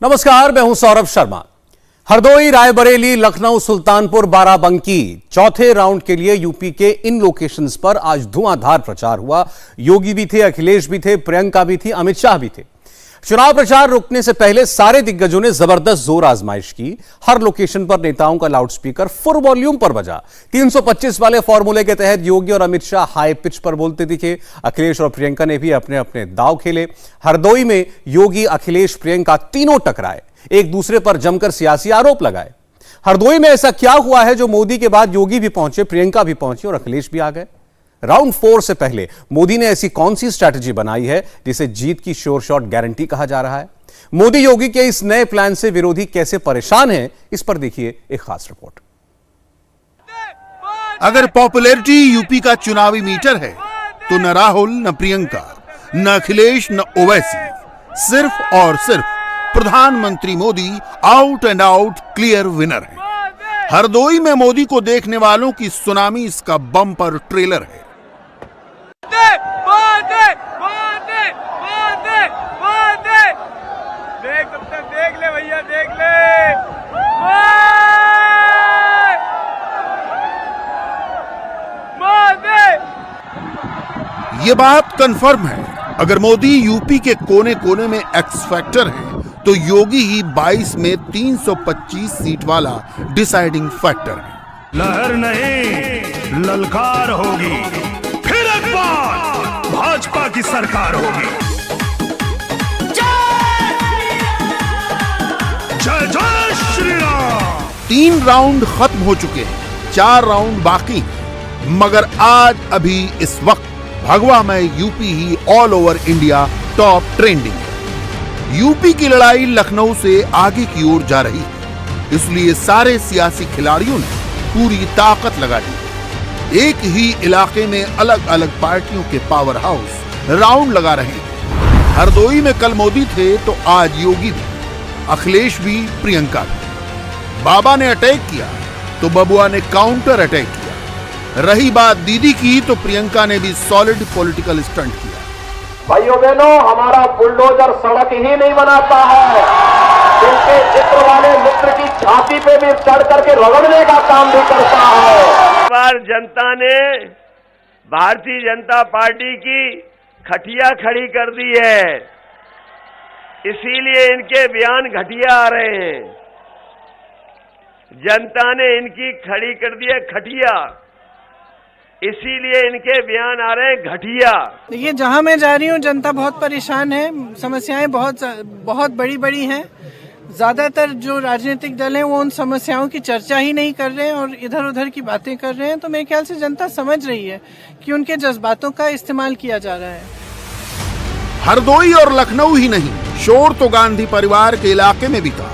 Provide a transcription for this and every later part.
नमस्कार, मैं हूं सौरभ शर्मा। हरदोई, रायबरेली, लखनऊ, सुल्तानपुर, बाराबंकी चौथे राउंड के लिए यूपी के इन लोकेशंस पर आज धुआंधार प्रचार हुआ। योगी भी थे, अखिलेश भी थे, प्रियंका भी थी, अमित शाह भी थे। चुनाव प्रचार रुकने से पहले सारे दिग्गजों ने जबरदस्त जोर आजमाइश की। हर लोकेशन पर नेताओं का लाउडस्पीकर फुल वॉल्यूम पर बजा। 325 वाले फॉर्मूले के तहत योगी और अमित शाह हाई पिच पर बोलते दिखे। अखिलेश और प्रियंका ने भी अपने अपने दांव खेले। हरदोई में योगी, अखिलेश, प्रियंका तीनों टकराए, एक दूसरे पर जमकर सियासी आरोप लगाए। हरदोई में ऐसा क्या हुआ है जो मोदी के बाद योगी भी पहुंचे, प्रियंका भी पहुंची और अखिलेश भी आ गए? राउंड 4 से पहले मोदी ने ऐसी कौन सी स्ट्रैटेजी बनाई है जिसे जीत की श्योर शॉट गारंटी कहा जा रहा है? मोदी योगी के इस नए प्लान से विरोधी कैसे परेशान हैं, इस पर देखिए एक खास रिपोर्ट। अगर पॉपुलैरिटी यूपी का चुनावी मीटर है तो न राहुल, न प्रियंका, न अखिलेश, न ओवैसी, सिर्फ और सिर्फ प्रधानमंत्री Modi out and out clear winner है। हरदोई में मोदी को देखने वालों की सुनामी इसका बम्पर ट्रेलर है। देख ले भैया, देख ले। ये बात कंफर्म है, अगर मोदी यूपी के कोने कोने में एक्स फैक्टर है तो योगी ही 22 में 325 सीट वाला डिसाइडिंग फैक्टर है। लहर नहीं, ललकार होगी, फिर एक बार भाजपा की सरकार होगी। जय जय श्री राम। 3 राउंड खत्म हो चुके हैं, 4 राउंड बाकी हैं, मगर आज अभी इस वक्त भगवा में यूपी ही all over India top trending है। यूपी की लड़ाई लखनऊ से आगे की ओर जा रही है, इसलिए सारे सियासी खिलाड़ियों ने पूरी ताकत लगा दी। एक ही इलाके में अलग अलग पार्टियों के पावर हाउस राउंड लगा रहे हैं। हरदोई में कल मोदी थे तो आज योगी भी, अखिलेश भी, प्रियंका भी। बाबा ने अटैक किया तो बबुआ ने काउंटर अटैक किया। रही बात दीदी की तो प्रियंका ने भी सॉलिड पॉलिटिकल स्टंट किया। भाइयों बहनों, हमारा बुलडोजर सड़क ही नहीं बनाता है, उनके चित्र वाले मित्र की छाती पे भी चढ़ करके रगड़ने का काम भी करता है। इस बार जनता ने भारतीय जनता पार्टी की खटिया खड़ी कर दी है, इसीलिए इनके बयान घटिया आ रहे हैं। जनता ने इनकी खड़ी कर दी है खटिया, इसीलिए इनके बयान आ रहे हैं घटिया। देखिए, जहां मैं जा रही हूं जनता बहुत परेशान है, समस्याएं बहुत बड़ी बड़ी हैं। ज्यादातर जो राजनीतिक दल हैं वो उन समस्याओं की चर्चा ही नहीं कर रहे हैं और इधर उधर की बातें कर रहे हैं। तो मेरे ख्याल से जनता समझ रही है कि उनके जज्बातों का इस्तेमाल किया जा रहा है। हरदोई और लखनऊ ही नहीं, शोर तो गांधी परिवार के इलाके में भी था।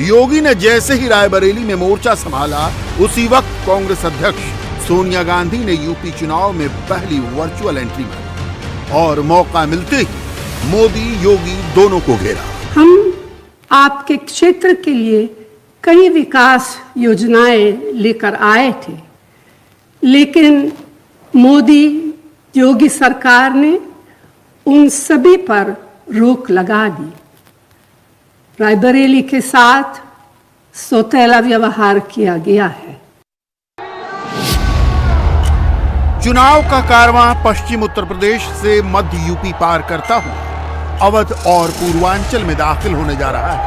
योगी ने जैसे ही रायबरेली में मोर्चा संभाला, उसी वक्त कांग्रेस अध्यक्ष सोनिया गांधी ने यूपी चुनाव में पहली वर्चुअल एंट्री मारी और मौका मिलते ही मोदी योगी दोनों को घेरा। हम आपके क्षेत्र के लिए कई विकास योजनाएं लेकर आए थे, लेकिन मोदी योगी सरकार ने उन सभी पर रोक लगा दी। रायबरेली के साथ सौतेला व्यवहार किया गया है। चुनाव का कारवां पश्चिम उत्तर प्रदेश से मध्य यूपी पार करता हुआ अवध और पूर्वांचल में दाखिल होने जा रहा है।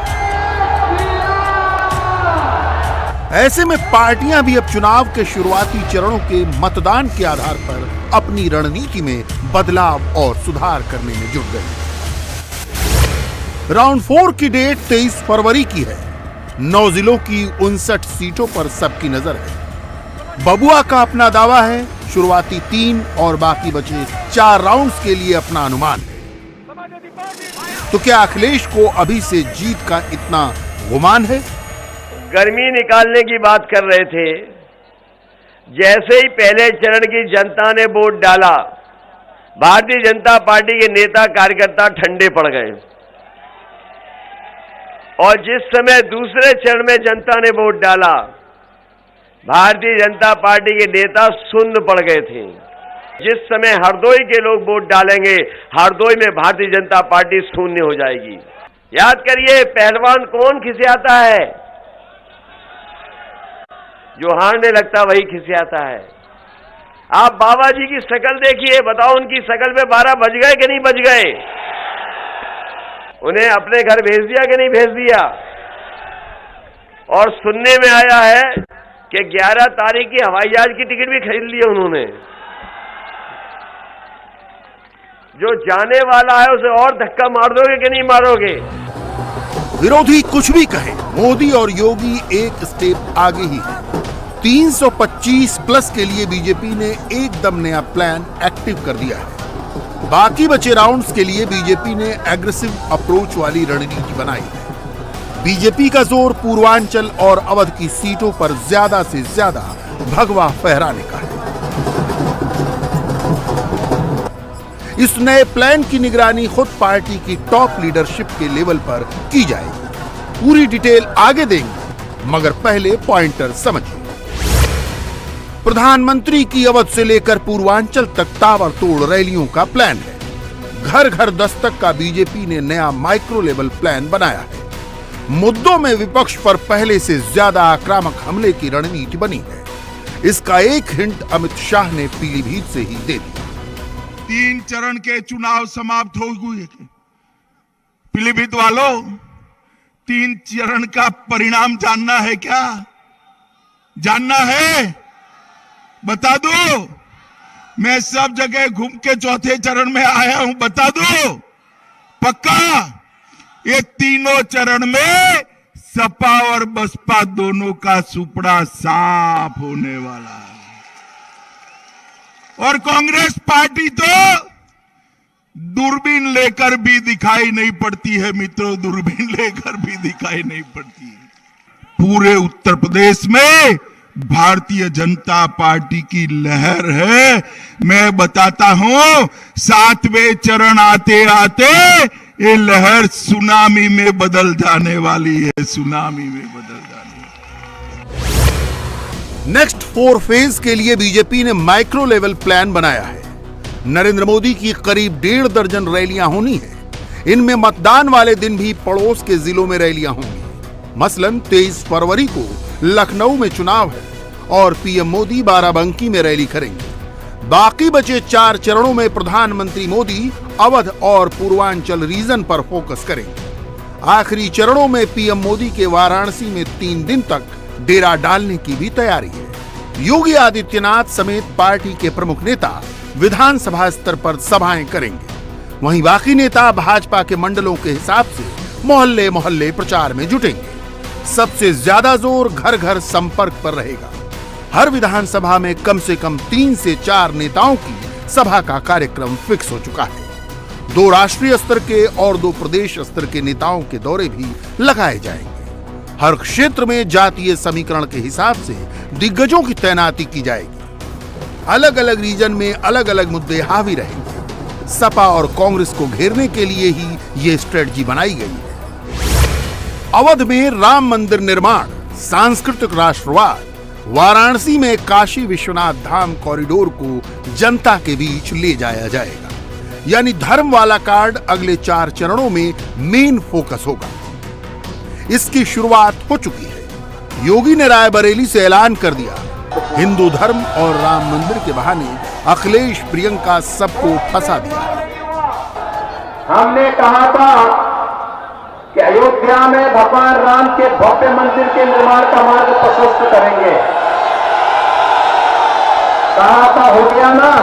ऐसे में पार्टियां भी अब चुनाव के शुरुआती चरणों के मतदान के आधार पर अपनी रणनीति में बदलाव और सुधार करने में जुट गई। राउंड 4 की डेट 23 फरवरी की है। 9 जिलों की 59 सीटों पर सबकी नजर है। बबुआ का अपना दावा है, शुरुआती 3 और बाकी बचे 4 राउंड्स के लिए अपना अनुमान है। तो क्या अखिलेश को अभी से जीत का इतना गुमान है? गर्मी निकालने की बात कर रहे थे। जैसे ही पहले चरण की जनता ने वोट डाला, भारतीय जनता पार्टी के नेता कार्यकर्ता ठंडे पड़ गए और जिस समय दूसरे चरण में जनता ने वोट डाला, भारतीय जनता पार्टी के नेता सुन्न पड़ गए थे। जिस समय हरदोई के लोग वोट डालेंगे, हरदोई में भारतीय जनता पार्टी शून्य हो जाएगी। याद करिए, पहलवान कौन खिसियाता है? जो हारने लगता वही खिसियाता है। आप बाबा जी की शक्ल देखिए, बताओ उनकी शक्ल पे 12 बज गए कि नहीं बज गए? उन्हें अपने घर भेज दिया कि नहीं भेज दिया? और सुनने में आया है कि 11 तारीख की हवाई जहाज की टिकट भी खरीद ली है उन्होंने। जो जाने वाला है उसे और धक्का मार दोगे कि नहीं मारोगे? विरोधी कुछ भी कहे, मोदी और योगी एक स्टेप आगे ही है। 325 प्लस के लिए बीजेपी ने एकदम नया प्लान एक्टिव कर दिया है। बाकी बचे राउंड्स के लिए बीजेपी ने एग्रेसिव अप्रोच वाली रणनीति बनाई है। बीजेपी का जोर पूर्वांचल और अवध की सीटों पर ज्यादा से ज्यादा भगवा फहराने का है। इस नए प्लान की निगरानी खुद पार्टी की टॉप लीडरशिप के लेवल पर की जाएगी। पूरी डिटेल आगे देंगे, मगर पहले पॉइंटर समझिए। प्रधानमंत्री की अवध से लेकर पूर्वांचल तक ताबड़तोड़ रैलियों का प्लान है। घर घर दस्तक का बीजेपी ने नया माइक्रो लेवल प्लान बनाया है। मुद्दों में विपक्ष पर पहले से ज्यादा आक्रामक हमले की रणनीति बनी है। इसका एक हिंट अमित शाह ने पीलीभीत से ही दे दिया। 3 चरण के चुनाव समाप्त हो गए। पीलीभीत वालों, 3 चरण का परिणाम जानना है क्या? जानना है? बता दो। मैं सब जगह घूम के चौथे चरण में आया हूं, बता दो। पक्का? ये तीनों चरण में सपा और बसपा दोनों का सुपड़ा साफ होने वाला है। और कांग्रेस पार्टी तो दूरबीन लेकर भी दिखाई नहीं पड़ती है मित्रों, दूरबीन लेकर भी दिखाई नहीं पड़ती है। पूरे उत्तर प्रदेश में भारतीय जनता पार्टी की लहर है। मैं बताता हूं, 7वें चरण आते आते ये लहर सुनामी में बदल जाने वाली है, सुनामी में बदल जाने वाली। नेक्स्ट 4 फेज के लिए बीजेपी ने माइक्रो लेवल प्लान बनाया है। नरेंद्र मोदी की करीब 1.5 दर्जन रैलियां होनी है। इनमें मतदान वाले दिन भी पड़ोस के जिलों में रैलियां होंगी। मसलन 23 फरवरी को लखनऊ में चुनाव है और पीएम मोदी बाराबंकी में रैली करेंगे। बाकी बचे 4 चरणों में प्रधानमंत्री मोदी अवध और पूर्वांचल रीजन पर फोकस करेंगे। आखिरी चरणों में पीएम मोदी के वाराणसी में 3 दिन तक डेरा डालने की भी तैयारी है। योगी आदित्यनाथ समेत पार्टी के प्रमुख नेता विधानसभा स्तर पर सभाएं करेंगे। वहीं बाकी नेता भाजपा के मंडलों के हिसाब से मोहल्ले मोहल्ले प्रचार में जुटेंगे। सबसे ज्यादा जोर घर घर संपर्क पर रहेगा। हर विधानसभा में कम से कम 3 से 4 नेताओं की सभा का कार्यक्रम फिक्स हो चुका है। 2 राष्ट्रीय स्तर के और 2 प्रदेश स्तर के नेताओं के दौरे भी लगाए जाएंगे। हर क्षेत्र में जातीय समीकरण के हिसाब से दिग्गजों की तैनाती की जाएगी। अलग अलग रीजन में अलग अलग मुद्दे हावी रहेंगे। सपा और कांग्रेस को घेरने के लिए ही ये स्ट्रेटजी बनाई गई है। अवध में राम मंदिर निर्माण, सांस्कृतिक राष्ट्रवाद, वाराणसी में काशी विश्वनाथ धाम कॉरिडोर को जनता के बीच ले जाया जाएगा। यानी धर्म वाला कार्ड अगले 4 चरणों में मेन फोकस होगा। इसकी शुरुआत हो चुकी है। योगी ने रायबरेली से ऐलान कर दिया, हिंदू धर्म और राम मंदिर के बहाने अखिलेश प्रियंका सबको फंसा दिया। हमने कहा था कि अयोध्या में भगवान राम के भव्य मंदिर के निर्माण का मार्ग प्रशस्त करेंगे। कहा था, हो गया ना?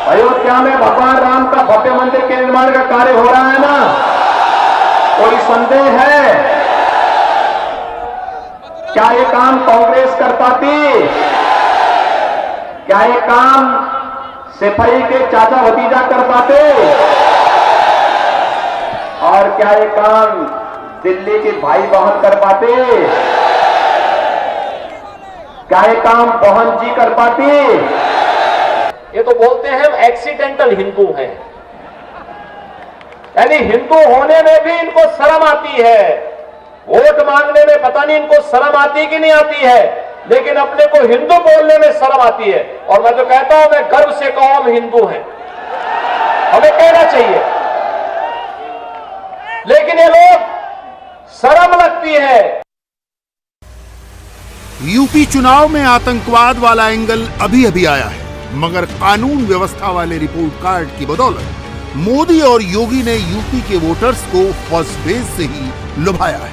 अयोध्या में भगवान राम का भव्य मंदिर के निर्माण का कार्य हो रहा है ना? कोई संदेह है? क्या ये काम कांग्रेस कर पाती? क्या ये काम सिपाही के चाचा भतीजा कर पाते? और क्या ये काम दिल्ली के भाई बहन कर पाते? क्या ये काम बहन जी कर पाती? ये तो बोलते हैं हम एक्सीडेंटल हिंदू हैं, यानी हिंदू होने में भी इनको शर्म आती है। वोट मांगने में पता नहीं इनको शर्म आती कि नहीं आती है, लेकिन अपने को हिंदू बोलने में शर्म आती है। और मैं तो कहता हूं, मैं गर्व से कहूं हम हिंदू हैं, हमें कहना चाहिए। लेकिन ये लोग शर्म लगती है। यूपी चुनाव में आतंकवाद वाला एंगल अभी अभी आया है, मगर कानून व्यवस्था वाले रिपोर्ट कार्ड की बदौलत मोदी और योगी ने यूपी के वोटर्स को फर्स्ट फेज से ही लुभाया है।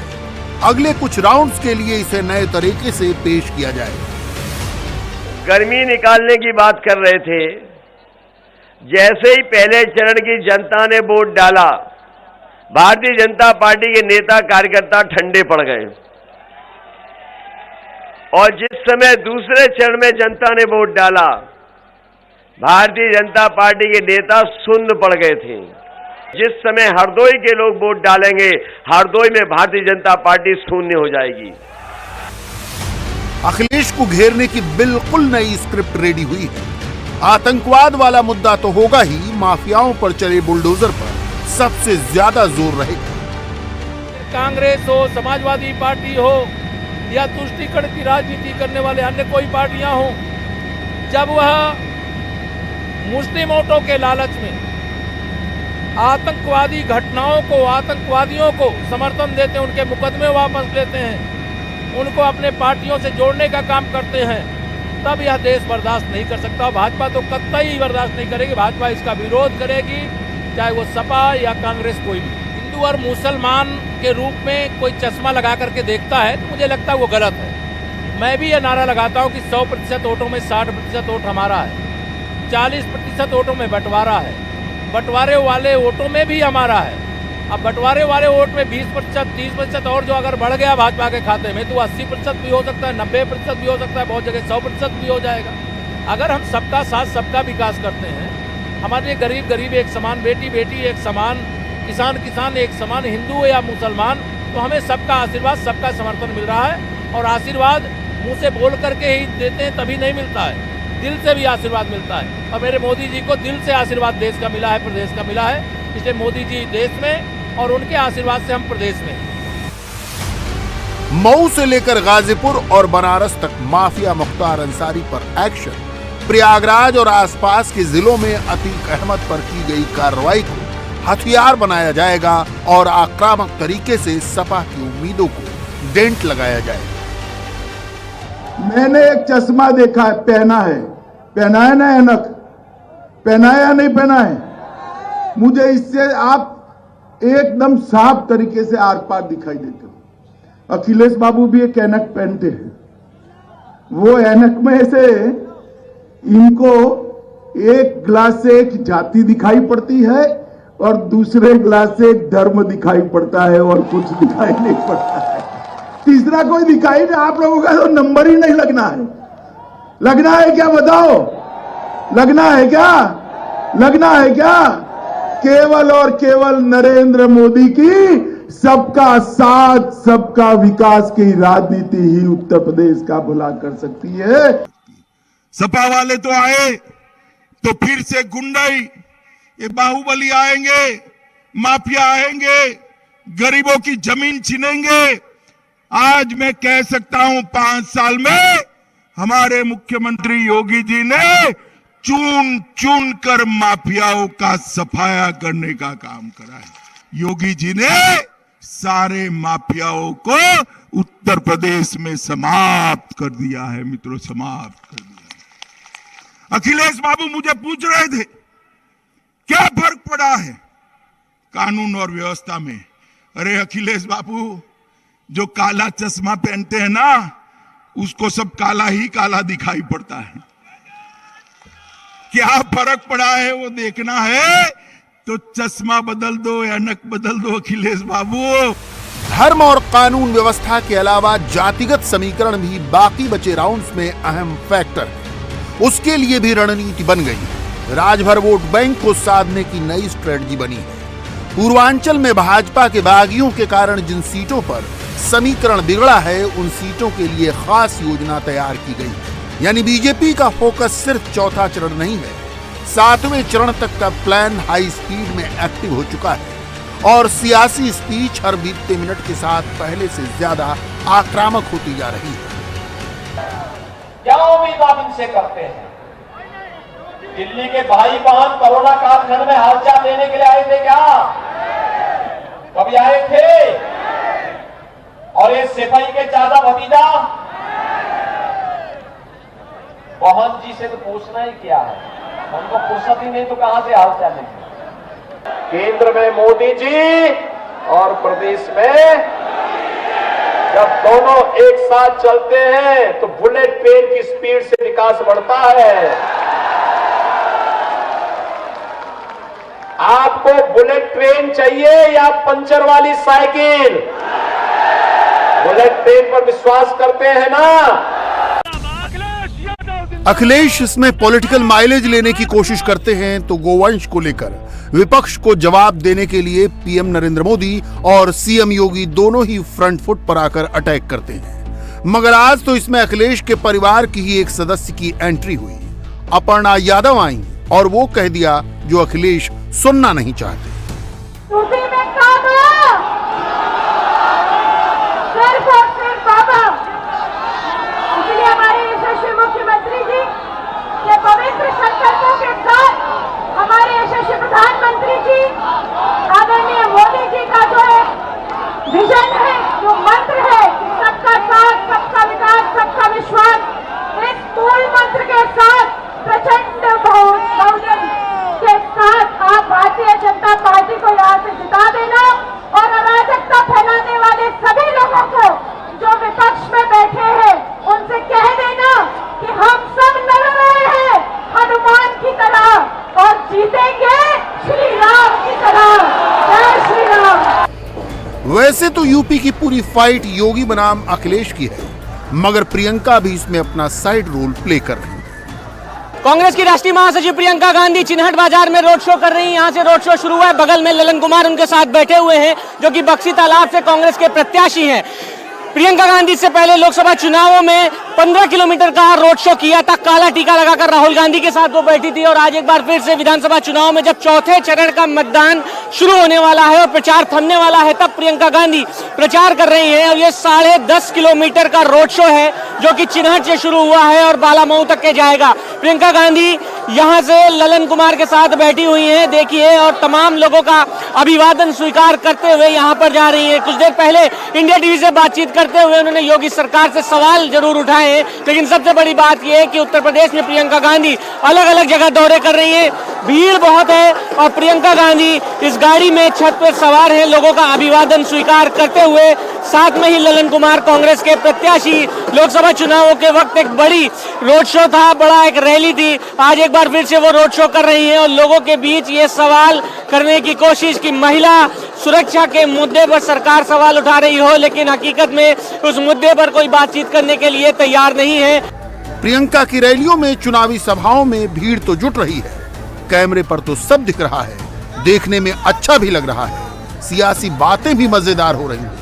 अगले कुछ राउंड्स के लिए इसे नए तरीके से पेश किया जाएगा। गर्मी निकालने की बात कर रहे थे। जैसे ही पहले चरण की जनता ने वोट डाला, भारतीय जनता पार्टी के नेता कार्यकर्ता ठंडे पड़ गए, और जिस समय दूसरे चरण में जनता ने वोट डाला, भारतीय जनता पार्टी के नेता सुन्न पड़ गए थे। जिस समय हरदोई के लोग वोट डालेंगे, हरदोई में भारतीय जनता पार्टी शून्य हो जाएगी। अखिलेश को घेरने की बिल्कुल नई स्क्रिप्ट रेडी हुई है। आतंकवाद वाला मुद्दा तो होगा ही, माफियाओं पर चले बुलडोजर पर सबसे ज्यादा जोर रहेगा। कांग्रेस हो, समाजवादी पार्टी हो, या तुष्टीकरण की राजनीति करने वाले अन्य कोई पार्टियां हो, जब वह मुस्लिम वोटों के लालच में आतंकवादी घटनाओं को, आतंकवादियों को समर्थन देते हैं, उनके मुकदमे वापस लेते हैं, उनको अपने पार्टियों से जोड़ने का काम करते हैं, तब यह देश बर्दाश्त नहीं कर सकता। भाजपा तो कतई बर्दाश्त नहीं करेगी। भाजपा इसका विरोध करेगी, चाहे वो सपा या कांग्रेस कोई भी। हिंदू और मुसलमान के रूप में कोई चश्मा लगा करके देखता है तो मुझे लगता है वो गलत है। मैं भी यह नारा लगाता हूँ कि 100% वोटों में 60% वोट हमारा है, 40% वोटों में बंटवारा है, बंटवारे वाले वोटों में भी हमारा है। अब बंटवारे वाले वोट में 20%, 30% और जो अगर बढ़ गया भाजपा के खाते में तो 80% भी हो सकता है, 90% भी हो सकता है, बहुत जगह 100% भी हो जाएगा। अगर हम सबका साथ सबका विकास करते हैं, हमारे गरीब गरीब एक समान, बेटी बेटी एक समान, किसान किसान एक समान, हिंदू या मुसलमान, तो हमें सबका आशीर्वाद, सबका समर्थन मिल रहा है। और आशीर्वाद मुंह से बोल करके ही देते हैं तभी नहीं मिलता है, दिल से भी आशीर्वाद मिलता है। और मेरे मोदी जी को दिल से आशीर्वाद देश का मिला है, प्रदेश का मिला है। इसलिए मोदी जी देश में और उनके आशीर्वाद से हम प्रदेश में। मऊ से लेकर गाजीपुर और बनारस तक माफिया मुख्तार अंसारी पर एक्शन। प्रयागराज और आसपास के जिलों में अतीक अहमद पर की गई कार्रवाई को हथियार बनाया जाएगा और आक्रामक तरीके से सपा की उम्मीदों को डेंट लगाया जाएगा। मैंने एक चश्मा देखा है, पहना है ना ऐनक, पहना है या नहीं पहना है? मुझे इससे आप एकदम साफ तरीके से आर पार दिखाई देते हो। अखिलेश बाबू भी एक ऐनक पहनते हैं, वो ऐनक में से इनको एक ग्लास से एक जाति दिखाई पड़ती है और दूसरे ग्लास से एक धर्म दिखाई पड़ता है और कुछ दिखाई नहीं पड़ता है। तीसरा कोई दिखाई नहीं। आप लोगों का तो नंबर ही नहीं लगना है। लगना है क्या बताओ? लगना है क्या? लगना है क्या? केवल और केवल नरेंद्र मोदी की सबका साथ सबका विकास की राजनीति ही उत्तर प्रदेश का भला कर सकती है। सपा वाले तो आए तो फिर से गुंडाई, ये बाहुबली आएंगे, माफिया आएंगे, गरीबों की जमीन छीनेंगे। आज मैं कह सकता हूं 5 साल में हमारे मुख्यमंत्री योगी जी ने चुन चुन कर माफियाओं का सफाया करने का काम करा है। योगी जी ने सारे माफियाओं को उत्तर प्रदेश में समाप्त कर दिया है मित्रों, समाप्त कर दिया। अखिलेश बाबू मुझे पूछ रहे थे क्या फर्क पड़ा है कानून और व्यवस्था में। अरे अखिलेश बाबू, जो काला चश्मा पहनते हैं ना, उसको सब काला ही काला दिखाई पड़ता है। क्या फर्क पड़ा है वो देखना है तो चश्मा बदल दो, ऐनक बदल दो अखिलेश बाबू। धर्म और कानून व्यवस्था के अलावा जातिगत समीकरण भी बाकी बचे राउंड्स में अहम फैक्टर है। उसके लिए भी रणनीति बन गई है। राजभर वोट बैंक को साधने की नई स्ट्रेटजी बनी है। पूर्वांचल में भाजपा के बागियों के कारण जिन सीटों पर समीकरण बिगड़ा है, उन सीटों के लिए खास योजना तैयार की गई। यानी बीजेपी का फोकस सिर्फ चौथा चरण नहीं है, 7वें चरण तक का प्लान हाई स्पीड में एक्टिव हो चुका है और सियासी स्पीच हर बीतते मिनट के साथ पहले से ज्यादा आक्रामक होती जा रही है। क्या उम्मीद आप इनसे करते हैं? दिल्ली के भाई बहन कोरोना कालखंड में हालचाल देने के लिए आए थे क्या? कभी आए थे? और ये सिपाही के चाचा भतीजा मोहन जी से तो पूछना ही क्या है, उनको फुर्सत ही नहीं तो कहां से हाल चाल लेंगे। केंद्र में मोदी जी और प्रदेश में जब दोनों एक साथ चलते हैं तो बुलेट ट्रेन की स्पीड से विकास बढ़ता है। आपको बुलेट ट्रेन चाहिए या पंचर वाली साइकिल? बुलेट ट्रेन पर विश्वास करते हैं ना? अखिलेश इसमें पॉलिटिकल माइलेज लेने की कोशिश करते हैं तो गोवंश को लेकर विपक्ष को जवाब देने के लिए पीएम नरेंद्र मोदी और सीएम योगी दोनों ही फ्रंट फुट पर आकर अटैक करते हैं। मगर आज तो इसमें अखिलेश के परिवार की ही एक सदस्य की एंट्री हुई। अपर्णा यादव आई और वो कह दिया जो अखिलेश सुनना नहीं चाहते। पवित्र संकल्पों के साथ हमारे यशस्वी प्रधानमंत्री जी आदरणीय मोदी जी का जो एक विजन है, जो मंत्र है, सबका साथ, सबका विकास, सबका विश्वास, इस मूल मंत्र के साथ प्रचंड बहुमत के साथ आप भारतीय जनता पार्टी को यहाँ से जिता देना और अराजकता फैलाने वाले सभी लोगों को जो विपक्ष में बैठे हैं उनसे कह देना कि हम सब लड़ रहे हैं हनुमान की तरह और जीतेंगे श्री राम की तरह। जय श्री राम। वैसे तो यूपी की पूरी फाइट योगी बनाम अखिलेश की है, मगर प्रियंका भी इसमें अपना साइड रोल प्ले कर रही है। कांग्रेस की राष्ट्रीय महासचिव प्रियंका गांधी चिन्हट बाजार में रोड शो कर रही हैं। यहाँ से रोड शो शुरू हुआ है। बगल में ललन कुमार उनके साथ बैठे हुए हैं जो कि बक्सी तालाब से कांग्रेस के प्रत्याशी हैं। प्रियंका गांधी से पहले लोकसभा चुनावों में 15 किलोमीटर का रोड शो किया था। काला टीका लगाकर राहुल गांधी के साथ वो बैठी थी और आज एक बार फिर से विधानसभा चुनाव में जब चौथे चरण का मतदान शुरू होने वाला है और प्रचार थमने वाला है तब प्रियंका गांधी प्रचार कर रही हैं। और ये 10.5 किलोमीटर का रोड शो है जो कि चिन्हट से शुरू हुआ है और बालामऊ तक के जाएगा। प्रियंका गांधी यहाँ से ललन कुमार के साथ बैठी हुई हैं, देखिए, और तमाम लोगों का अभिवादन स्वीकार करते हुए यहाँ पर जा रही है। कुछ देर पहले इंडिया टीवी से बातचीत करते हुए उन्होंने योगी सरकार से सवाल जरूर उठाए हैं, लेकिन सबसे बड़ी बात यह है कि उत्तर प्रदेश में प्रियंका गांधी अलग अलग जगह दौरे कर रही है। भीड़ बहुत है और प्रियंका गांधी इस गाड़ी में छत पर सवार है, लोगों का अभिवादन स्वीकार करते हुए। साथ में ही ललन कुमार कांग्रेस के प्रत्याशी, लोकसभा चुनावों के वक्त एक बड़ी रोड शो था, बड़ा एक रैली थी, आज एक बार फिर से वो रोड शो कर रही हैं और लोगों के बीच ये सवाल करने की कोशिश कि महिला सुरक्षा के मुद्दे पर सरकार सवाल उठा रही हो, लेकिन हकीकत में उस मुद्दे पर कोई बातचीत करने के लिए तैयार नहीं है। प्रियंका की रैलियों में, चुनावी सभाओं में भीड़ तो जुट रही है, कैमरे पर तो सब दिख रहा है, देखने में अच्छा भी लग रहा है, सियासी बातें भी मजेदार हो रही हैं।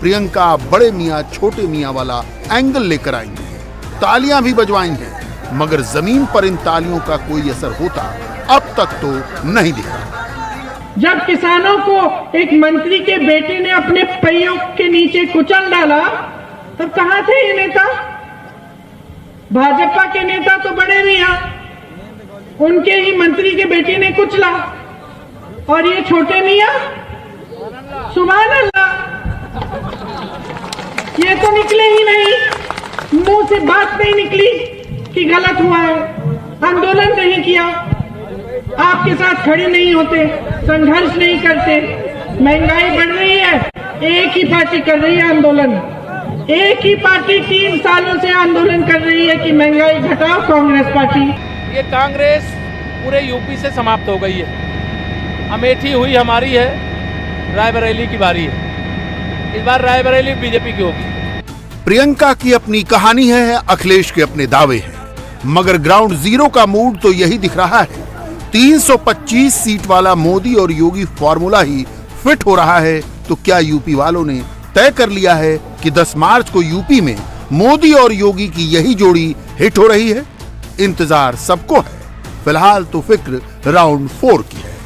प्रियंका बड़े मियाँ छोटे मियाँ वाला एंगल लेकर आई है, तालियां भी बजवाई हैं, मगर जमीन पर इन तालियों का कोई असर होता अब तक तो नहीं दिखा। जब किसानों को एक मंत्री के बेटे ने अपने पहियों के नीचे कुचल डाला तब कहाँ थे ये नेता? भाजपा के नेता तो बड़े मियां, उनके ही मंत्री के बेटे ने कुचला, और ये छोटे मियां, सुभान अल्लाह, ये तो निकले ही नहीं, मुंह से बात नहीं निकली कि गलत हुआ है, आंदोलन नहीं किया, आपके साथ खड़े नहीं होते, संघर्ष नहीं करते। महंगाई बढ़ रही है, एक ही पार्टी कर रही है आंदोलन, एक ही पार्टी 3 सालों से आंदोलन कर रही है कि महंगाई घटाओ, कांग्रेस पार्टी। ये कांग्रेस पूरे यूपी से समाप्त हो गई है। अमेठी हुई हमारी है, रायबरेली की बारी है। इस बार रायबरेली बीजेपी की होगी। प्रियंका की अपनी कहानी है, अखिलेश के अपने दावे हैं, मगर ग्राउंड जीरो का मूड तो यही दिख रहा है। 325 सीट वाला मोदी और योगी फॉर्मूला ही फिट हो रहा है। तो क्या यूपी वालों ने तय कर लिया है कि 10 मार्च को यूपी में मोदी और योगी की यही जोड़ी हिट हो रही है? इंतजार सबको है। फिलहाल तो फिक्र राउंड 4 की है।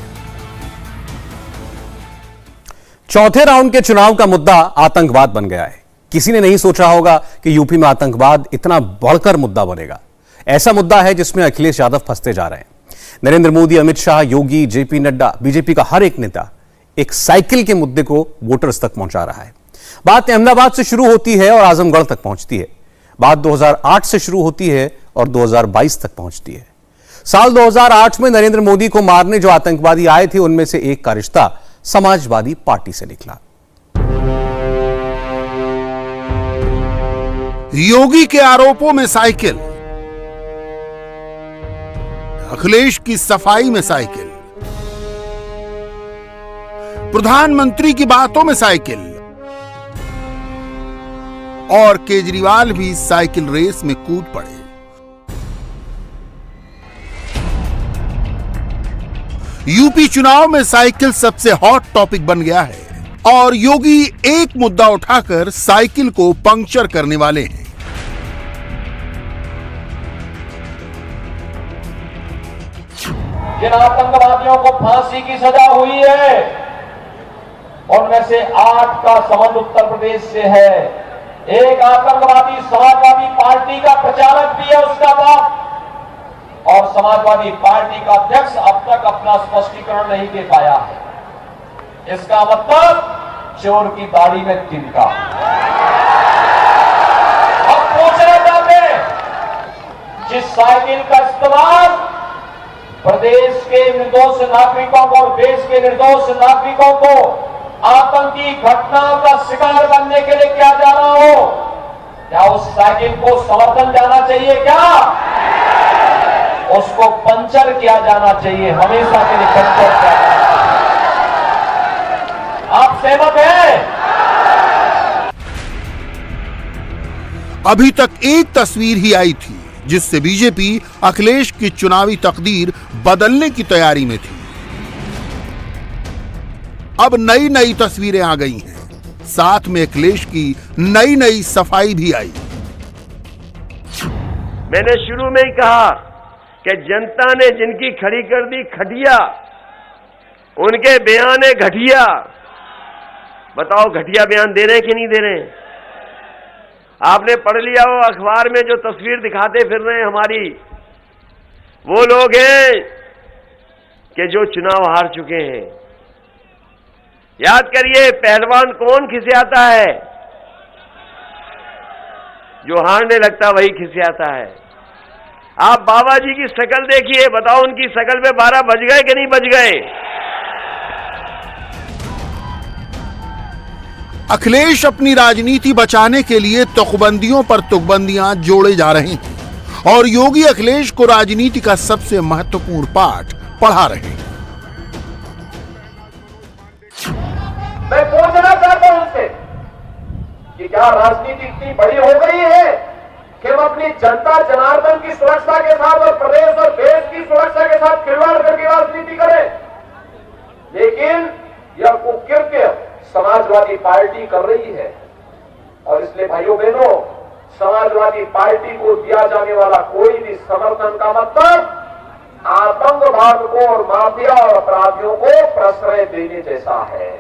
चौथे राउंड के चुनाव का मुद्दा आतंकवाद बन गया है। किसी ने नहीं सोचा होगा कि यूपी में आतंकवाद इतना बढ़कर मुद्दा बनेगा। ऐसा मुद्दा है जिसमें अखिलेश यादव फंसते जा रहे हैं। नरेंद्र मोदी, अमित शाह, योगी, जेपी नड्डा, बीजेपी का हर एक नेता एक साइकिल के मुद्दे को वोटर्स तक पहुंचा रहा है। बात अहमदाबाद से शुरू होती है और आजमगढ़ तक पहुंचती है। बात 2008 से शुरू होती है और 2022 तक पहुंचती है। साल 2008 में नरेंद्र मोदी को मारने जो आतंकवादी आए थे, उनमें से एक का रिश्ता समाजवादी पार्टी से निकला। योगी के आरोपों में साइकिल, अखिलेश की सफाई में साइकिल, प्रधानमंत्री की बातों में साइकिल और केजरीवाल भी साइकिल रेस में कूद पड़े। यूपी चुनाव में साइकिल सबसे हॉट टॉपिक बन गया है और योगी एक मुद्दा उठाकर साइकिल को पंक्चर करने वाले हैं। जिन आतंकवादियों को फांसी की सजा हुई है, उनमें से 8 का संबंध उत्तर प्रदेश से है। एक आतंकवादी समाजवादी पार्टी का प्रचारक भी है, उसका बाप, और समाजवादी पार्टी का अध्यक्ष अब तक अपना स्पष्टीकरण नहीं दे पाया है। इसका मतलब चोर की दाढ़ी में तिनका। अब पूछना चाहते हैं, जिस साइकिल का इस्तेमाल प्रदेश के निर्दोष नागरिकों को और देश के निर्दोष नागरिकों को आतंकी घटनाओं का शिकार बनने के लिए किया जा रहा हो, क्या उस साइकिल को समर्थन जाना चाहिए? क्या उसको पंचर किया जाना चाहिए? हमेशा के लिए पंचर किया जाना चाहिए। आप सहमत हैं? अभी तक एक तस्वीर ही आई थी जिससे बीजेपी अखिलेश की चुनावी तकदीर बदलने की तैयारी में थी। अब नई नई तस्वीरें आ गई हैं, साथ में अखिलेश की नई नई सफाई भी आई। मैंने शुरू में ही कहा कि जनता ने जिनकी खड़ी कर दी खटिया, उनके बयान है घटिया। बताओ घटिया बयान दे रहे हैं कि नहीं दे रहे हैं? आपने पढ़ लिया हो अखबार में जो तस्वीर दिखाते फिर रहे हैं हमारी, वो लोग हैं कि जो चुनाव हार चुके हैं। याद करिए, पहलवान कौन खिसियाता है? जो हारने लगता वही खिसियाता है। आप बाबा जी की शक्ल देखिए, बताओ उनकी शक्ल पे 12 बज गए कि नहीं बज गए? अखिलेश अपनी राजनीति बचाने के लिए तुकबंदियों पर तुकबंदियां जोड़े जा रहे हैं और योगी अखिलेश को राजनीति का सबसे महत्वपूर्ण पाठ पढ़ा रहे हैं। मैं पूछना चाहता हूं उनसे कि क्या राजनीति इतनी बड़ी हो गई है कि हम अपनी जनता जनार्दन की सुरक्षा के साथ और प्रदेश और देश की सुरक्षा के साथ खिलवाड़ करके राजनीति करें? लेकिन यह कुकृत्य समाजवादी पार्टी कर रही है और इसलिए भाइयों बहनों, समाजवादी पार्टी को दिया जाने वाला कोई भी समर्थन का मतलब आतंकवाद को और माफिया और अपराधियों को प्रश्रय देने जैसा है।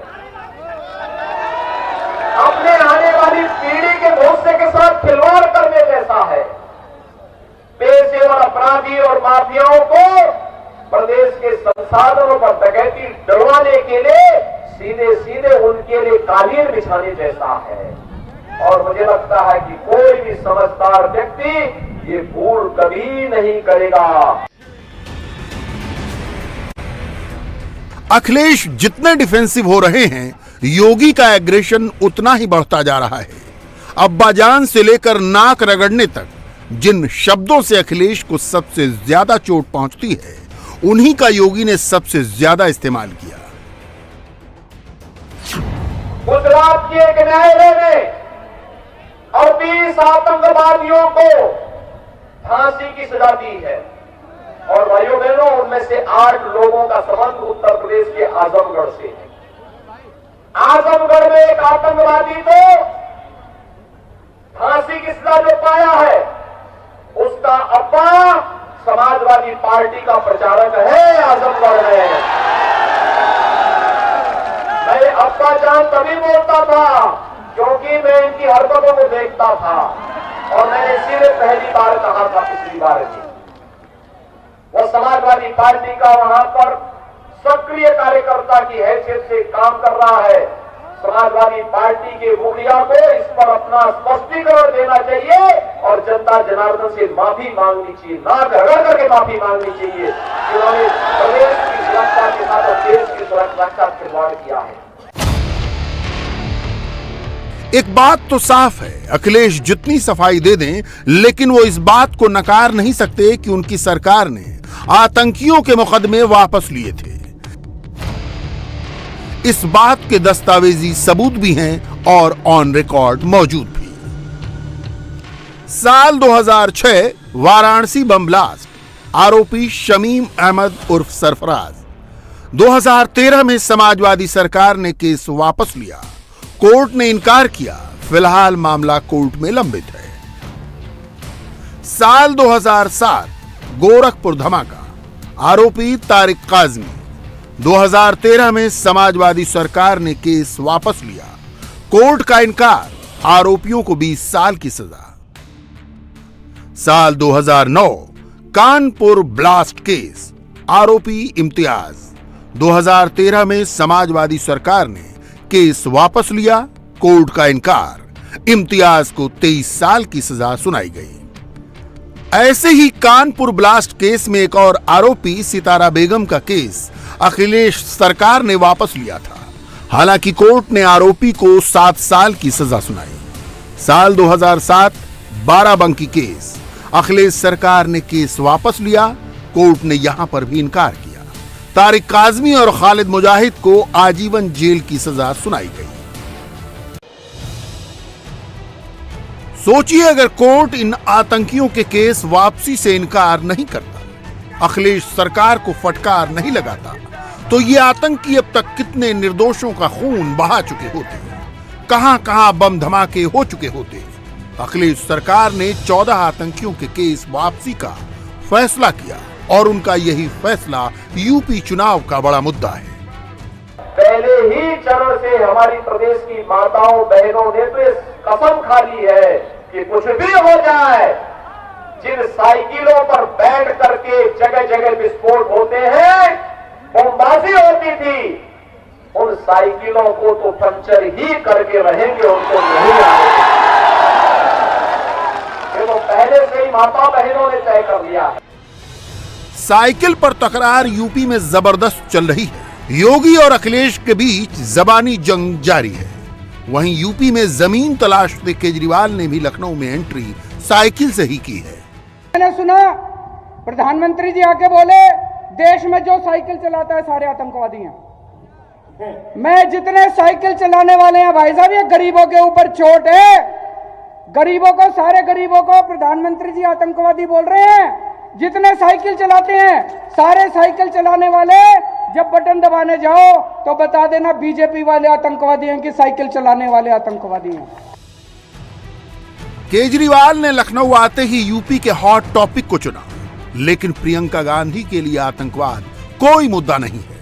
अपने आने वाली पीढ़ी के भविष्य के साथ खिलवाड़ करने जैसा है। पेशेवर अपराधी और माफियाओं को प्रदेश के संसाधनों पर डकैती डलवाने के लिए सीधे सीधे उनके लिए कालीन बिछाने जैसा है। और मुझे लगता है कि कोई भी समझदार व्यक्ति ये भूल कभी नहीं करेगा। अखिलेश जितने डिफेंसिव हो रहे हैं, योगी का एग्रेशन उतना ही बढ़ता जा रहा है। अब्बाजान से लेकर नाक रगड़ने तक जिन शब्दों से अखिलेश को सबसे ज्यादा चोट पहुंचती है, उन्हीं का योगी ने सबसे ज्यादा इस्तेमाल किया। गुजरात के एक न्यायालय ने 38 आतंकवादियों को फांसी की सजा दी है और भाइयों बहनों, उनमें से 8 लोगों का संबंध उत्तर प्रदेश के आजमगढ़ से है। आजमगढ़ में एक आतंकवादी को फांसी की सजा जो पाया है, उसका अब्बा समाजवादी पार्टी का प्रचारक है आजमगढ़ में। मैं अब्बा जान तभी बोलता था क्योंकि मैं इनकी हरकतों को देखता था और मैंने इसीलिए पहली बार कहा था, पिछली बार भी वो समाजवादी पार्टी का वहां पर सक्रिय कार्यकर्ता की हैसियत से काम कर रहा है। समाजवादी पार्टी के मुखिया को इस पर अपना स्पष्टीकरण देना चाहिए और जनता जनार्दन से माफी मांगनी चाहिए, नाक रगड़ करके माफी मांगनी चाहिए कि उन्होंने प्रदेश की सुरक्षा के साथ और देश की सुरक्षा का खिलवाड़ किया है। एक बात तो साफ है, अखिलेश जितनी सफाई दे दें, लेकिन वो इस बात को नकार नहीं सकते कि उनकी सरकार ने आतंकियों के मुकदमे वापस लिए थे। इस बात के दस्तावेजी सबूत भी हैं और ऑन रिकॉर्ड मौजूद भी। साल 2006 वाराणसी बम ब्लास्ट, आरोपी शमीम अहमद उर्फ सरफराज। 2013 में समाजवादी सरकार ने केस वापस लिया, कोर्ट ने इनकार किया, फिलहाल मामला कोर्ट में लंबित है। साल 2007 गोरखपुर धमाका, आरोपी तारिक काजमी। 2013 में समाजवादी सरकार ने केस वापस लिया, कोर्ट का इनकार, आरोपियों को 20 साल की सजा। साल 2009 कानपुर ब्लास्ट केस, आरोपी इम्तियाज। 2013 में समाजवादी सरकार ने केस वापस लिया, कोर्ट का इनकार, इम्तियाज को 23 साल की सजा सुनाई गई। ऐसे ही कानपुर ब्लास्ट केस में एक और आरोपी सितारा बेगम का केस अखिलेश सरकार ने वापस लिया था। हालांकि कोर्ट ने आरोपी को 7 साल की सजा सुनाई। साल 2007 बाराबंकी केस, अखिलेश सरकार ने केस वापस लिया, कोर्ट ने यहां पर भी इनकार किया। तारिक काजमी और खालिद मुजाहिद को आजीवन जेल की सजा सुनाई गई। सोचिए अगर कोर्ट इन आतंकियों के केस वापसी से इनकार नहीं करता, अखिलेश सरकार को फटकार नहीं लगाता, तो ये आतंकी अब तक कितने निर्दोषों का खून बहा चुके होते, कहां कहां बम धमाके हो चुके होते। अखिलेश सरकार ने 14 आतंकियों के केस वापसी का फैसला किया और उनका यही फैसला यूपी चुनाव का बड़ा मुद्दा है। पहले ही चरण से हमारी प्रदेश की माताओं बहनों ने तो इस कसम खा ली है कि कुछ भी हो जाए, जिन साइकिलों पर बैठ करके जगह जगह विस्फोट होते हैं, बमबाजी होती थी, उन साइकिलों को तो पंचर ही करके रहेंगे, उनको नहीं आएगा। ये तो पहले से ही माता बहनों ने तय कर लिया है। साइकिल पर तकरार यूपी में जबरदस्त चल रही है। योगी और अखिलेश के बीच जबानी जंग जारी है। वहीं यूपी में जमीन तलाशते केजरीवाल ने भी लखनऊ में एंट्री साइकिल से ही की है। मैंने सुना प्रधानमंत्री जी आके बोले देश में जो साइकिल चलाता है सारे आतंकवादी हैं। मैं जितने साइकिल चलाने वाले हैं भाई साहब, ये गरीबों के ऊपर चोट है। गरीबों को, सारे गरीबों को प्रधानमंत्री जी आतंकवादी बोल रहे हैं। जितने साइकिल चलाते हैं सारे साइकिल चलाने वाले जब बटन दबाने जाओ तो बता देना बीजेपी वाले आतंकवादी हैं कि साइकिल चलाने वाले आतंकवादी हैं। केजरीवाल ने लखनऊ आते ही यूपी के हॉट टॉपिक को चुना, लेकिन प्रियंका गांधी के लिए आतंकवाद कोई मुद्दा नहीं है।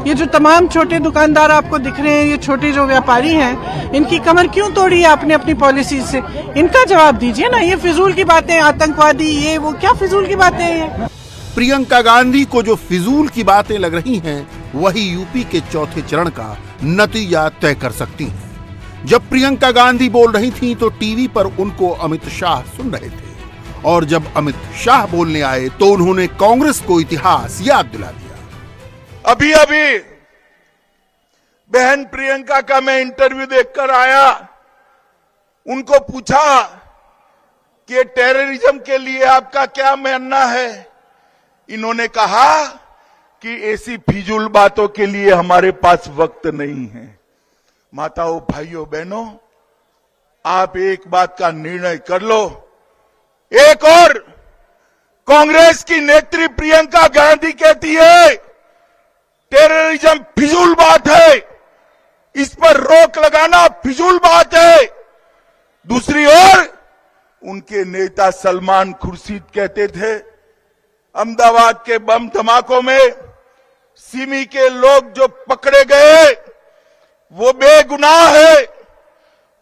ये जो तमाम छोटे दुकानदार आपको दिख रहे हैं, ये छोटे जो व्यापारी हैं, इनकी कमर क्यों तोड़ी है आपने अपनी पॉलिसी से? इनका जवाब दीजिए ना। ये फिजूल की बातें, आतंकवादी ये वो, क्या फिजूल की बातें हैं? प्रियंका गांधी को जो फिजूल की बातें लग रही हैं, वही यूपी के चौथे चरण का नतीजा तय कर सकती हैं। जब प्रियंका गांधी बोल रही थीं, तो टीवी पर उनको अमित शाह सुन रहे थे, और जब अमित शाह बोलने आए तो उन्होंने कांग्रेस को इतिहास याद दिला दिया। अभी अभी बहन प्रियंका का मैं इंटरव्यू देखकर आया, उनको पूछा कि टेररिज्म के लिए आपका क्या मानना है। इन्होंने कहा कि ऐसी फिजूल बातों के लिए हमारे पास वक्त नहीं है। माताओं, भाइयों, बहनों, आप एक बात का निर्णय कर लो। एक और कांग्रेस की नेत्री प्रियंका गांधी कहती है टेररिज्म फिजूल बात है, इस पर रोक लगाना फिजूल बात है। दूसरी ओर उनके नेता सलमान खुर्शीद कहते थे अहमदाबाद के बम धमाकों में सिमी के लोग जो पकड़े गए वो बेगुनाह है,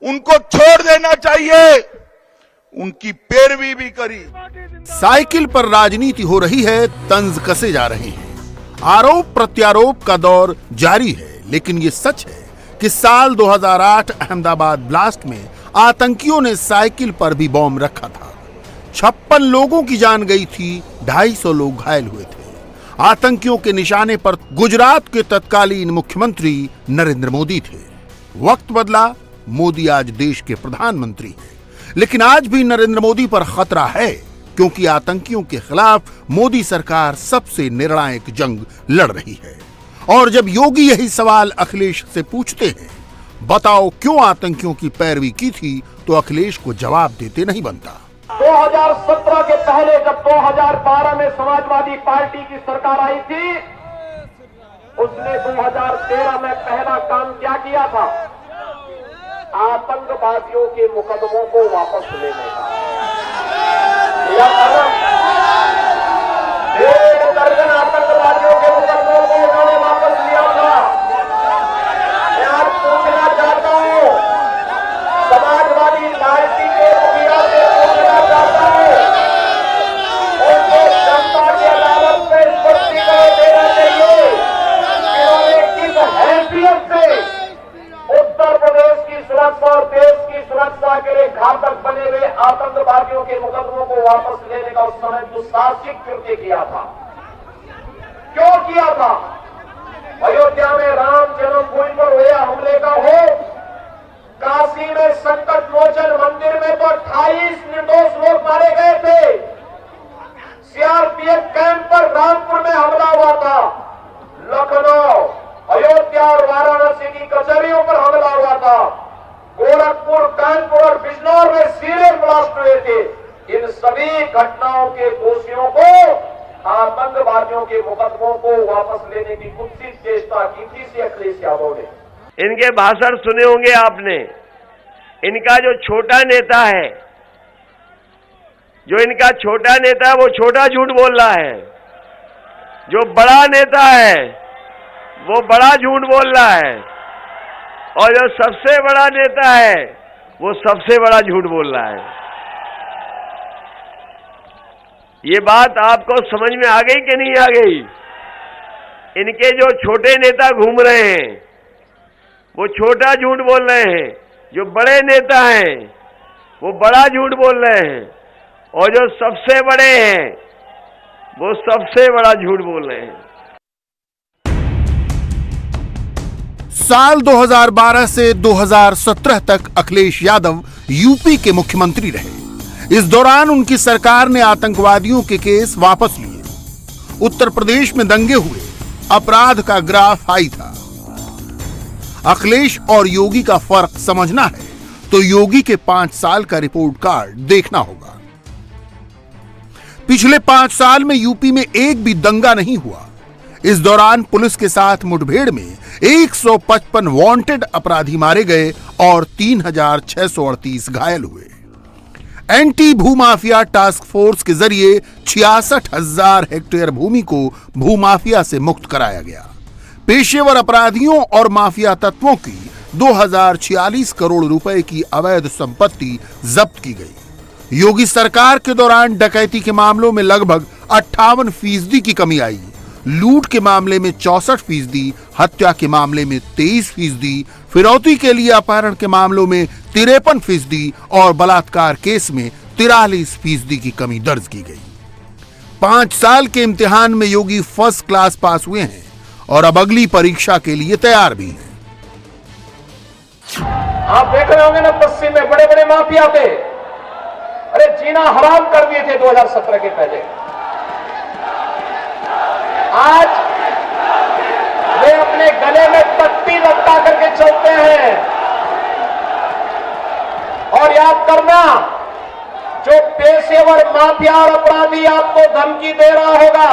उनको छोड़ देना चाहिए। उनकी पैरवी भी करी। साइकिल पर राजनीति हो रही है, तंज कसे जा रहे हैं। आरोप प्रत्यारोप का दौर जारी है, लेकिन ये सच है कि साल 2008 अहमदाबाद ब्लास्ट में आतंकियों ने साइकिल पर भी बॉम्ब रखा था। 56 लोगों की जान गई थी, 250 लोग घायल हुए थे। आतंकियों के निशाने पर गुजरात के तत्कालीन मुख्यमंत्री नरेंद्र मोदी थे। वक्त बदला, मोदी आज देश के प्रधानमंत्री हैं, लेकिन आज भी नरेंद्र मोदी पर खतरा है, क्योंकि आतंकियों के खिलाफ मोदी सरकार सबसे निर्णायक जंग लड़ रही है। और जब योगी यही सवाल अखिलेश से पूछते हैं, बताओ क्यों आतंकियों की पैरवी की थी, तो अखिलेश को जवाब देते नहीं बनता। 2017 के पहले जब 2012 में समाजवादी पार्टी की सरकार आई थी, उसने 2013 में पहला काम क्या किया था? आतंकवादियों के मुकदमों को वापस लेने का। 1.5 दर्जन आतंकवादियों के मुकदमों को उन्होंने वापस लिया था। मैं आज पूछना चाहता हूं, समाजवादी पार्टी के मुखिया से पूछना चाहता हूं, उनको जनता की अदालत में स्पष्टीकरण देना चाहिए कि उन्होंने किस हैसियत से उत्तर प्रदेश की सुरक्षा और देश की सुरक्षा के लिए घातक बने हुए आतंकवादियों के मुकदमों को वापस लेने का उस समय दुस्साहसिक कृत्य किया था। क्यों किया था? अयोध्या में राम जन्मभूमि पर हुए हमले का हो, काशी में संकट मोचन मंदिर में तो 28 निर्दोष लोग मारे गए थे। सीआरपीएफ कैंप पर रामपुर में हमला हुआ था। लखनऊ, अयोध्या और वाराणसी की कचहरियों पर हमला हुआ था। गोरखपुर, कानपुर और बिजनौर में सीरियल ब्लास्ट हुए थे। इन सभी घटनाओं के दोषियों को, आतंकवादियों के मुकदमों को वापस लेने की कुत्सित चेष्टा की थी श्री अखिलेश यादव ने। इनके भाषण सुने होंगे आपने। इनका जो छोटा नेता है, वो छोटा झूठ बोल रहा है। जो बड़ा नेता है वो बड़ा झूठ बोल रहा है, और जो सबसे बड़ा नेता है वो सबसे बड़ा झूठ बोल रहा है। ये बात आपको समझ में आ गई कि नहीं आ गई? इनके जो छोटे नेता घूम रहे हैं वो छोटा झूठ बोल रहे हैं, जो बड़े नेता हैं वो बड़ा झूठ बोल रहे हैं, और जो सबसे बड़े हैं वो सबसे बड़ा झूठ बोल रहे हैं। साल 2012 से 2017 तक अखिलेश यादव यूपी के मुख्यमंत्री रहे। इस दौरान उनकी सरकार ने आतंकवादियों के केस वापस लिए। उत्तर प्रदेश में दंगे हुए, अपराध का ग्राफ हाई था। अखिलेश और योगी का फर्क समझना है तो योगी के 5 साल का रिपोर्ट कार्ड देखना होगा। पिछले 5 साल में यूपी में एक भी दंगा नहीं हुआ। इस दौरान पुलिस के साथ मुठभेड़ में 155 वांटेड अपराधी मारे गए और 3638 घायल हुए। एंटी भूमाफिया टास्क फोर्स के जरिए 66,000 हेक्टेयर भूमि को भूमाफिया से मुक्त कराया गया। पेशेवर अपराधियों और माफिया तत्वों की 2046 करोड़ रुपए की अवैध संपत्ति जब्त की गई। योगी सरकार के दौरान डकैती के मामलों में लगभग 58% की कमी आई। लूट के मामले में 64%, हत्या के मामले में 23%, फिरौती के लिए अपहरण के मामलों में 53% और बलात्कार केस में 43% की कमी दर्ज की गई। 5 साल के इम्तिहान में योगी फर्स्ट क्लास पास हुए हैं और अब अगली परीक्षा के लिए तैयार भी हैं। आप देख रहे होंगे ना, पश्चिम में बड़े बड़े माफिया थे, अरे जीना हराम कर दिए थे 2017 के पहले। आज वे अपने गले में पट्टी लटका करके चलते हैं। और याद करना, जो पेशेवर माफिया और अपराधी आपको धमकी दे रहा होगा,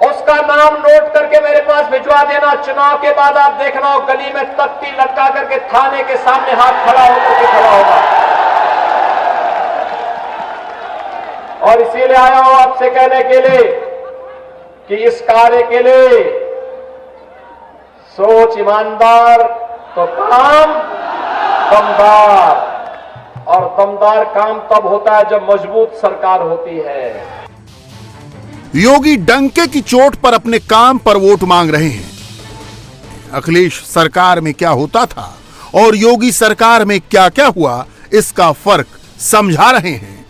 उसका नाम नोट करके मेरे पास भिजवा देना। चुनाव के बाद आप देखना, गली में तख्ती लटका करके थाने के सामने हाथ खड़ा होकर के खड़ा होगा। और इसीलिए आया हूं आपसे कहने के लिए कि इस कार्य के लिए सोच ईमानदार तो काम दमदार, और दमदार काम तब होता है जब मजबूत सरकार होती है। योगी डंके की चोट पर अपने काम पर वोट मांग रहे हैं। अखिलेश सरकार में क्या होता था और योगी सरकार में क्या क्या हुआ, इसका फर्क समझा रहे हैं,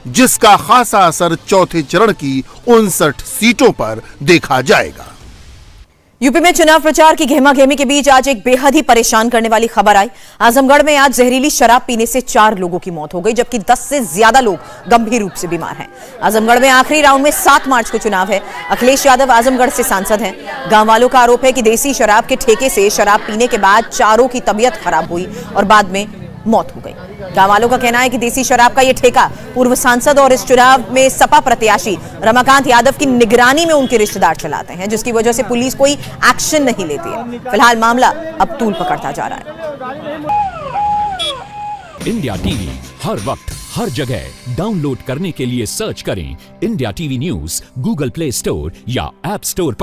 जिसका खासा असर चौथे चरण की 59 सीटों पर देखा जाएगा। यूपी में चुनाव प्रचार की गहमागहमी के बीच आज एक बेहद ही परेशान करने वाली खबर आई। आजमगढ़ में आज जहरीली शराब पीने से 4 लोगों की मौत हो गई, जबकि 10 से ज्यादा लोग गंभीर रूप से बीमार हैं। आजमगढ़ में आखिरी राउंड में 7 मार्च को चुनाव है। अखिलेश यादव आजमगढ़ से सांसद हैं। गांव वालों का आरोप है कि देसी शराब के ठेके से शराब पीने के बाद चारों की तबीयत खराब हुई और बाद में मौत हो गई। गांव वालों का कहना है कि देसी शराब का यह ठेका पूर्व सांसद और इस चुनाव में सपा प्रत्याशी रमाकांत यादव की निगरानी में उनके रिश्तेदार चलाते हैं, जिसकी वजह से पुलिस कोई एक्शन नहीं लेती है। फिलहाल मामला अब तूल पकड़ता जा रहा है। इंडिया टीवी हर वक्त हर जगह डाउनलोड करने के लिए सर्च करें India TV news Google play store या ऐप स्टोर पर।